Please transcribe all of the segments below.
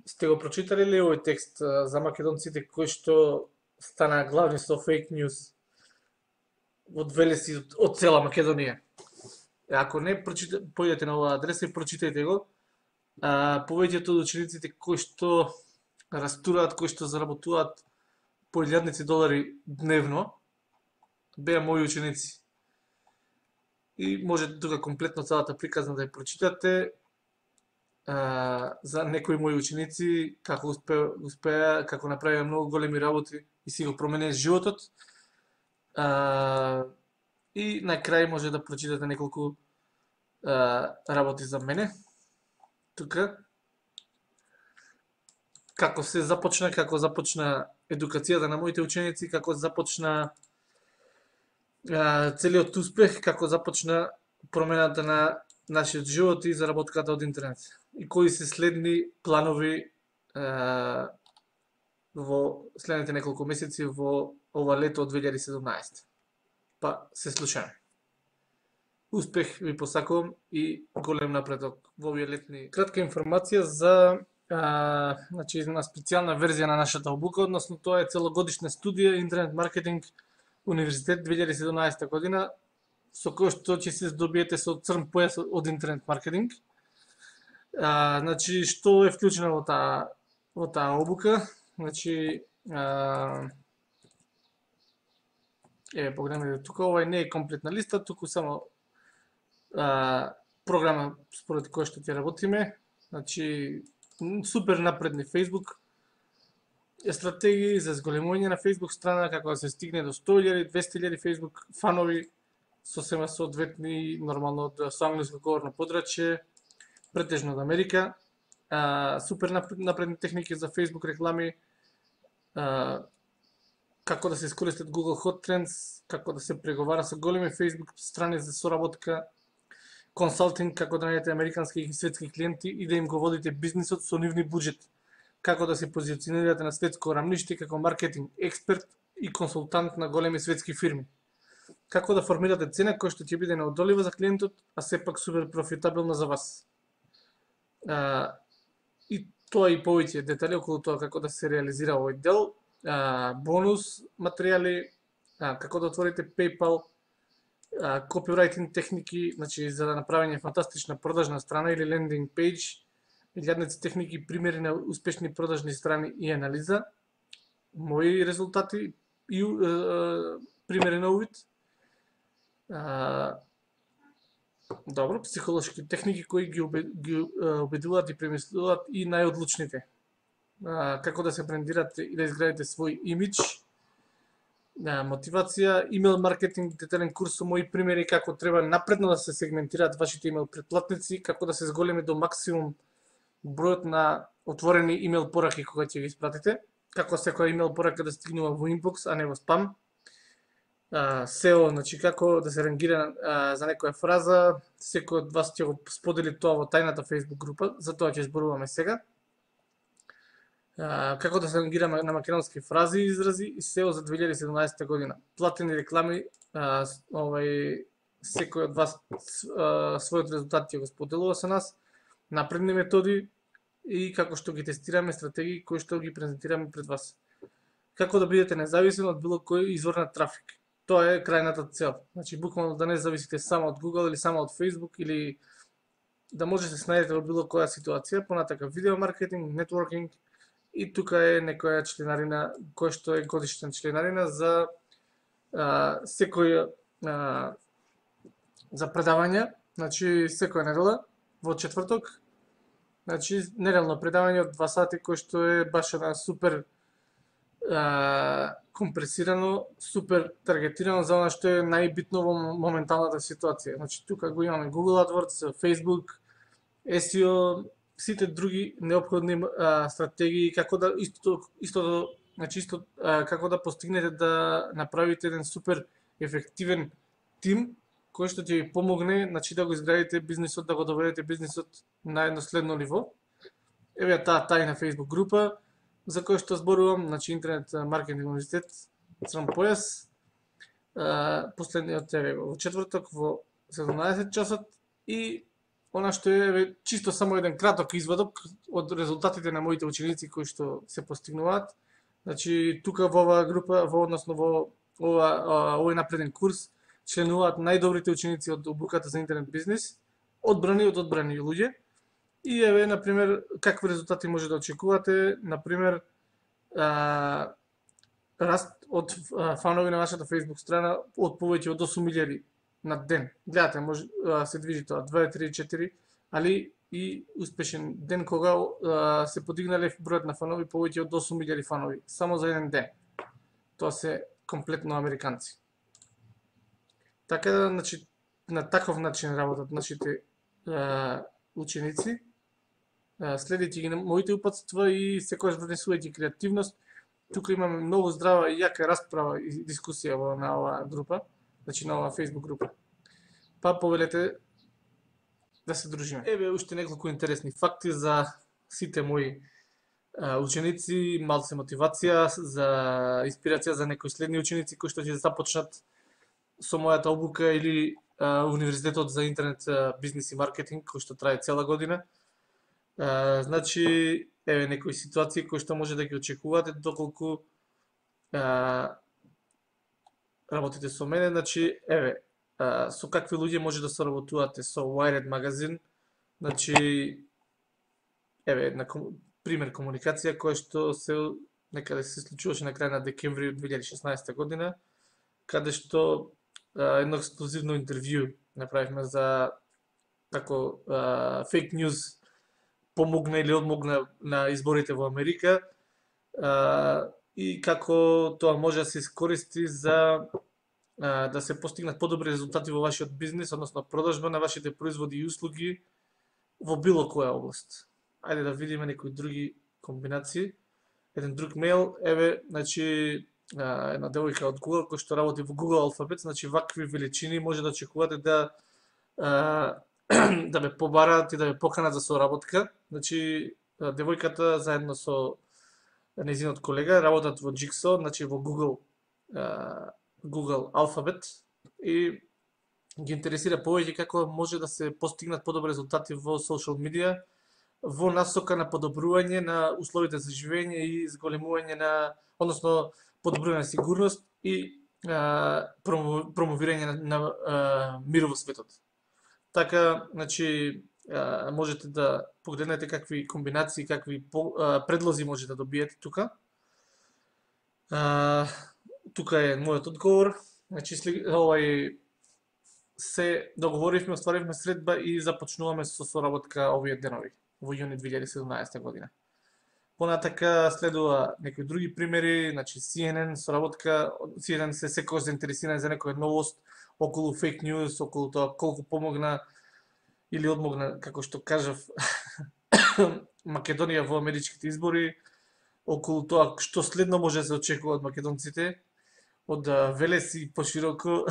Сте го прочитали ли овој текст за македонците кои што стана главни со фейк ньюс од Велеси од цела Македонија? Ако не, појдете на оваа адреса и прочитајте го. Повеќето од учениците кои што растураат, кои што заработуваат по илјадници долари дневно, беа мои ученици. И може тука комплетно целата приказна да ја прочитате. За некои мои ученици како успеа, како направија многу големи работи и си го променеа животот. И на крај може да прочитате неколку работи за мене. Тука како започна едукацијата на моите ученици, како започна целиот успех, како започна промената на нашиот живот и заработката од интернет. И кои се следни планови во следните неколку месеци во ова лето од 2017. Па се слушаме. Успех ви посакувам и голем напредок во овие летни. Кратка информација за значи една специјална верзија на нашата обука, односно тоа е целогодишна студија интернет маркетинг Универзитет 2017 година, со кој што ќе се здобиете со црн појас од интернет маркетинг. Значи, што е вклучено во таа обука? Значи, погледнете тука, ова не е комплетна листа, туку само програма според која што ќе работиме. Значи, супер напредни Facebook стратегии за зголемување на Facebook страна, како да се стигне до 100.000, 200.000 Facebook фанови, сосема соодветни, нормално со англиско говорно подрачје, претежно од Америка. Супер напредни техники за Facebook реклами, како да се искористат Google Hot Trends, како да се преговара со големи Facebook страни за соработка, консалтинг, како да најдете американски и светски клиенти и да им го водите бизнисот со нивни буџет, како да се позиционирате на светско рамниште како маркетинг експерт и консултант на големи светски фирми, како да формирате цена која што ќе биде неодолива за клиентот, а сепак супер профитабилна за вас. И тоа и повеќе детали околу тоа како да се реализира овој дел, бонус материјали, како да отворите PayPal, копирайтинг техники, значи за направење фантастична продажна страна или лендинг пејдж, илјадници техники, примери на успешни продажни страни и анализа, мои резултати и примери на увид. Добро, психолошки техники кои ги убедуваат и премислуваат и најодлучните. Како да се брендирате и да изградите свој имидж, мотивација, имейл маркетинг, детален курс со мои примери како треба напредно да се сегментираат вашите имейл претплатници, како да се зголеми до максимум бројот на отворени имейл пораки кога ќе ги испратите, како секоја имейл порака да стигнува во инбокс, а не во спам. SEO, значи како да се рангира за некоја фраза, секој од вас ќе го сподели тоа во тајната Facebook група, за тоа ќе зборуваме сега. Како да се рангира на македонски фрази и изрази и SEO за 2017 година. Платени реклами, секој од вас својот резултат ќе го споделува со нас, напредни методи и како што ги тестираме стратегии кои што ги презентираме пред вас. Како да бидете независен од било кој извор на трафик. Тоа е крајната цел. Значи, буквално да не зависите само од Google или само од Facebook или да може да се снајдете во било која ситуација, понатака видео маркетинг, нетворкинг и тука е некоја членарина која што е годишна членарина за секој за предавања, значи секоја недела во четврток, значи неделно предавање од 2 сати кој што е баш една супер компресирано, супер таргетирано за она што е најбитно во моменталната ситуација. Значи тука го имаме Google AdWords, Facebook, SEO, сите други неопходни стратегии како да како да постигнете да направите еден супер ефективен тим кој што ќе ви помогне, значи да го изградите бизнисот, да го доведете бизнисот на едно следно ниво. Еве таа тајна Facebook група за кој што зборувам, значи интернет маркетинг универзитет, црн појас. Последниот е во четврток во 17 часот и она што е чисто само еден краток извадок од резултатите на моите ученици кои што се постигнуваат. Значи, тука во оваа група, односно во овој напреден курс, членуваат најдобрите ученици од обуката за интернет бизнис, одбрани од одбрани луѓе. И еве, например, какви резултати може да очекувате, например, раст од фанови на вашата Facebook страна од повеќе од 8.000 на ден. Гледате, може се движи тоа 2, 3, 4, али и успешен ден кога се подигнале бројот на фанови повеќе од 8.000 фанови само за еден ден. Тоа се комплетно американци. Така да, значи, на таков начин работат нашите ученици, следејќи ги на моите упатства и секогаш внесувајќи креативност. Тука имаме многу здрава и јака расправа и дискусија на оваа група, значи на оваа Facebook група. Па повелете да се дружиме. Еве уште неколку интересни факти за сите мои ученици, малце мотивација, за инспирација за некои следни ученици кои што ќе започнат со мојата обука или Универзитетот за интернет бизнис и маркетинг кој што трае цела година. Значи, еве некои ситуации кои што може да ги очекувате доколку работите со мене. Значи, еве, со какви луѓе може да соработувате со Wired магазин. Значи, еве една пример комуникација која што се некаде се случуваше на крај на декември 2016 година, каде што едно ексклузивно интервју направивме за како фейк ньюз помогна или одмогна на изборите во Америка и како тоа може да се искористи за да се постигнат подобри резултати во вашиот бизнис, односно продажба на вашите производи и услуги во било која област. Ајде да видиме некои други комбинации. Еден друг мејл, еве, значи, една девојка од Google која што работи во Google Alphabet, значи вакви величини може да очекувате да да ме побараат и да ме поканат за соработка. Значи, девојката заедно со нејзиниот колега работат во Jigsaw, значи во Google Alphabet и ги интересира повеќе како може да се постигнат подобри резултати во social media, во насока на подобрување на условите за живење и зголемување на, односно подобрување на сигурност и промовирање на мир во светот. Така, значи, можете да погледнете какви комбинации, какви предлози може да добиете тука. Тука е мојот одговор. Значи, се договоривме, остваривме средба и започнуваме со соработка овие денови во јуни 2017 година. Понатака следува некои други примери, значи CNN соработка, CNN се секогаш заинтересирани за некоја новост околу фейк ньюз, околу тоа колку помогна или одмогна, како што кажав, Македонија во америчките избори, околу тоа што следно може да се очекува од македонците, од Велес и пошироко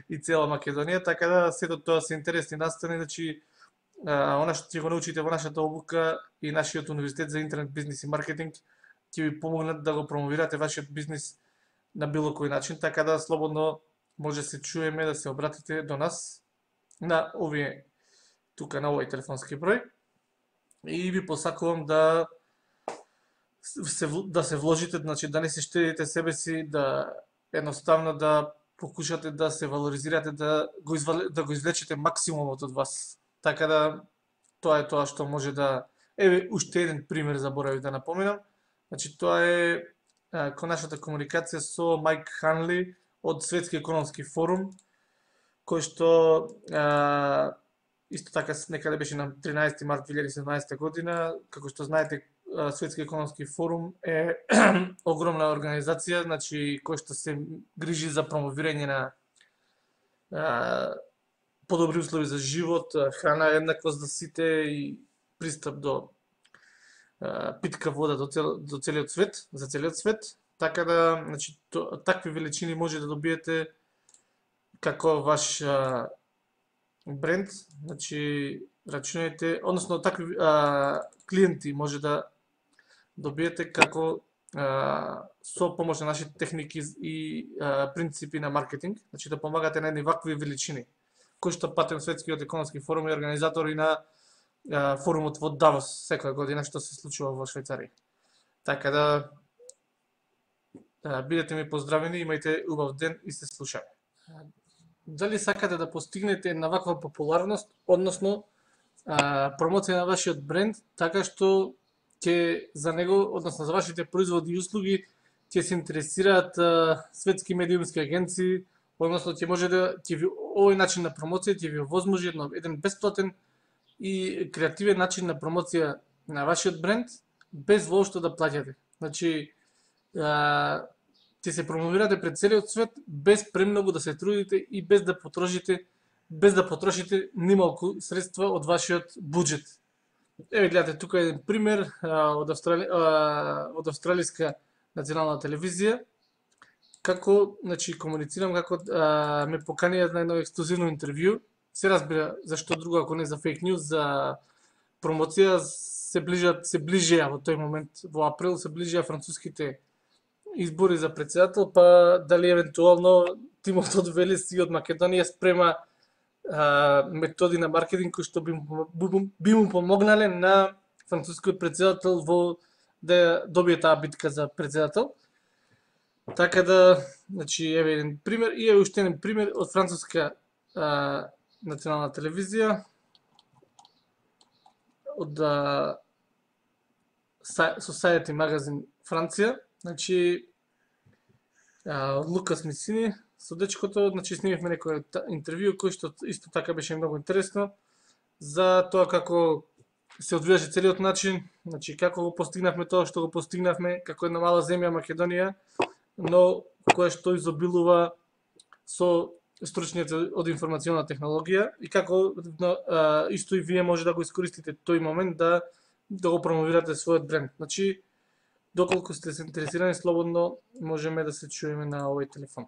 и цела Македонија, така да сето тоа се интересни настани, значи она што ќе го научите во нашата обука и нашиот Универзитет за интернет бизнис и маркетинг ќе ви помогнат да го промовирате вашиот бизнис на било кој начин, така да слободно може да се чуеме, да се обратите до нас на овие тука на овој телефонски број и ви посакувам да се вложите, значи да не се штедите себе си, да едноставно да покушате да се валоризирате, да го извлечете максимумот од вас. Така да тоа е тоа што може да, еве уште еден пример заборавив да напоменам. Значи тоа е нашата комуникација со Майк Ханли од Светски економски форум, кој што исто така некаде беше на 13 март 2017 година. Како што знаете, Светски економски форум е огромна организација, значи кој што се грижи за промовирање на подобри услови за живот, храна еднаквост за сите и пристап до питка вода до целиот свет, за целиот свет. Така да, значи, такви величини може да добиете како ваш бренд, значи рачунајте, односно такви клиенти може да добиете како со помош на нашите техники и принципи на маркетинг, значи да помагате на едни вакви величини. кој што патем Светскиот економски форум и организатори на форумот во Давос секоја година што се случува во Швајцарија. Така да бидете ми поздравени, имајте убав ден и се слушаме. Дали сакате да постигнете една ваква популарност, односно промоција на вашиот бренд, така што ќе за него, односно за вашите производи и услуги, ќе се интересираат светски медиумски агенции, односно ќе може да ви овој начин на промоција ќе ви овозможи еден бесплатен и креативен начин на промоција на вашиот бренд без воопшто да плаќате. Значи ќе се промовирате пред целиот свет без премногу да се трудите и без да потрошите нималку средства од вашиот буџет. Еве гледате тука еден пример од австралиска национална телевизија, како комуницирам, како ме поканија на едно ексклузивно интервју. Се разбира зашто друго ако не за фейк ньюс, за промоција. Се ближеа во тој момент, во април се ближеа француските избори за председател, па дали евентуално тимот од Велес и од Македонија спрема методи на маркетинг кои што би му помогнале на францускиот председател во да добие таа битка за председател. Така да, значи, еве еден пример и еве уште еден пример од француска национална телевизија, од Society Magazine Франција. Значи, Лукас Мисини со дечкото, значи снимивме некој интервју кој што исто така беше многу интересно за тоа како се одвиваше целиот начин, значи како го постигнавме тоа што го постигнавме како една мала земја Македонија, но која што изобилува со стручњици од информационна технологија и како исто и вие може да го искористите тој момент да го промовирате својот бренд. Значи, доколку сте се интересирани, слободно можеме да се чуеме на овој телефон.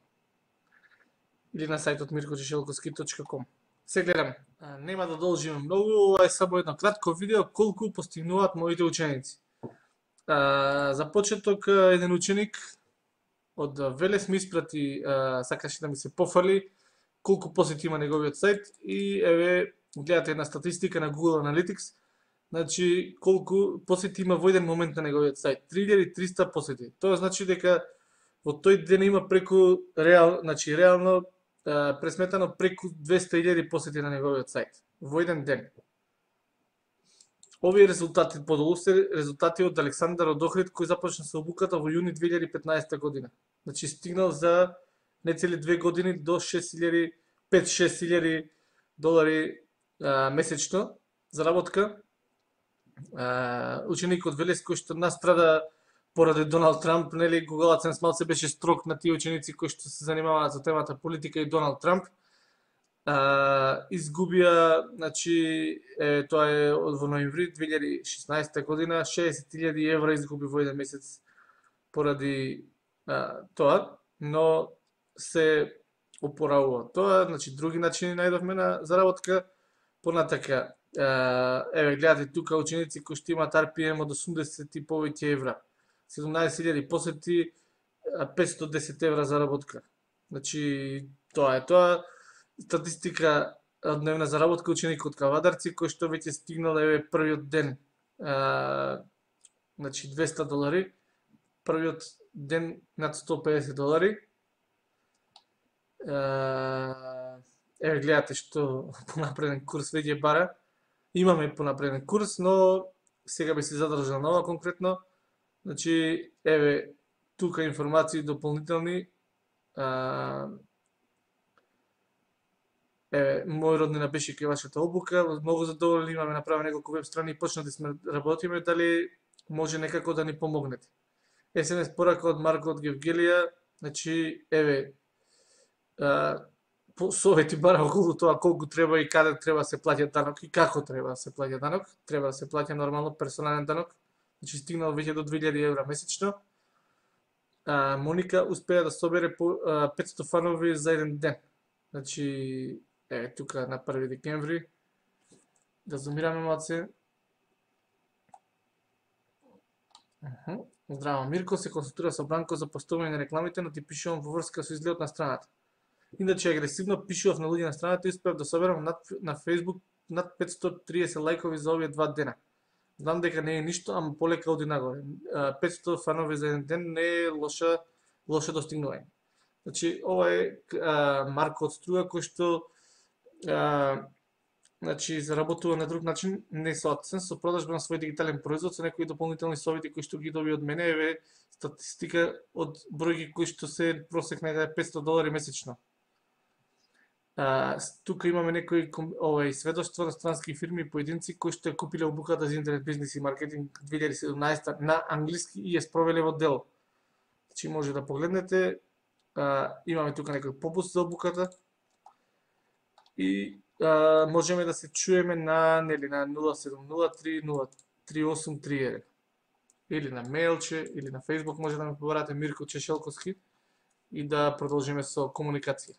Или на сајтот mirkočešelkovski.com. Се гледаме. Нема да должиме многу, ова е само едно кратко видео колку постигнуваат моите ученици. За почеток, еден ученик од Велес ми испрати, сакаше да ми се пофали колку посети има неговиот сајт и еве гледате една статистика на Google Analytics. Значи, колку посети има во еден момент на неговиот сајт. 3300 посети. Тоа значи дека во тој ден има преку реално пресметано преку 200.000 посети на неговиот сајт. Во еден ден. Овие резултати подолу се резултати од Александар од Охрид, кој започна со обуката во јуни 2015 година. Значи, стигнал за нецели 2 години до 5-6.000 долари месечно заработка. Ученик од Велес кој што настрада поради Доналд Трамп, нели, Google AdSense малце беше строг на тие ученици кои што се занимаваат со темата политика и Доналд Трамп. Изгубија, значи, тоа е од во ноември 2016 година, 60.000 евра изгуби во еден месец поради тоа, но се опоравува тоа, значи други начини најдовме на заработка. Понатака, еве гледате тука ученици кои што имаат RPM од 80 и повеќе евра, 17.000 посети, 510 евра заработка. Значи, тоа е тоа. Статистика од дневна заработка ученик од Кавадарци, кој што веќе стигнал еве првиот ден, значи $200, првиот ден над $150. Еве гледате што понапреден курс веќе бара. Имаме понапреден курс, но сега би се задржал на ова конкретно. Значи, еве тука информации дополнителни. Еве, мој роднина беше кај вашата обука, многу задоволен, имаме направено неколку веб страни и почнати сме работиме, дали може некако да ни помогнете. СМС порака од Марко од Гевгелија, значи, еве, совети бара околу тоа колку треба и каде треба да се плаќа данок и како треба да се плаќа данок. Треба да се плаќа нормално персонален данок, значи стигнал веќе до 2000 евра месечно. Моника успеа да собере 500 фанови за еден ден. Значи, еве тука на 1 декември, да зумираме малце. Здраво, Мирко се консултира со Бранко за постување на рекламите, но ти пишувам во врска со изгледот на страната. Иначе агресивно пишував на луѓе на страната и успеав да соберам на Facebook над 530 лајкови за овие 2 дена. Знам дека не е ништо, ама полека оди нагоре. 500 фанови за еден ден не е лошо достигнување. Значи, ова е Марко од Струга кој што значи заработува на друг начин, не со AdSense, со продажба на свој дигитален производ, со некои дополнителни совети кои што ги доби од мене, еве статистика од бројки кои што се просек некаде $500 месечно. Тука имаме некои сведоштва на странски фирми и поединци кои што ја купиле обуката за интернет бизнис и маркетинг 2017 на англиски и ја спровеле во дело. Значи може да погледнете, имаме тука некој попуст за обуката и можеме да се чуеме на 0703033831 или на мејлче или на Facebook може да ме побарате Мирко Чешелковски и да продолжиме со комуникација.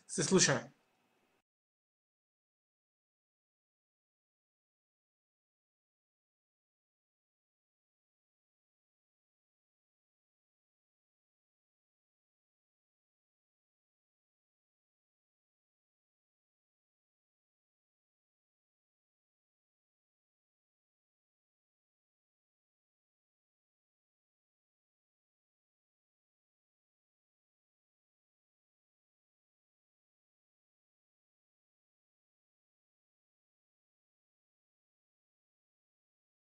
Се слушаме.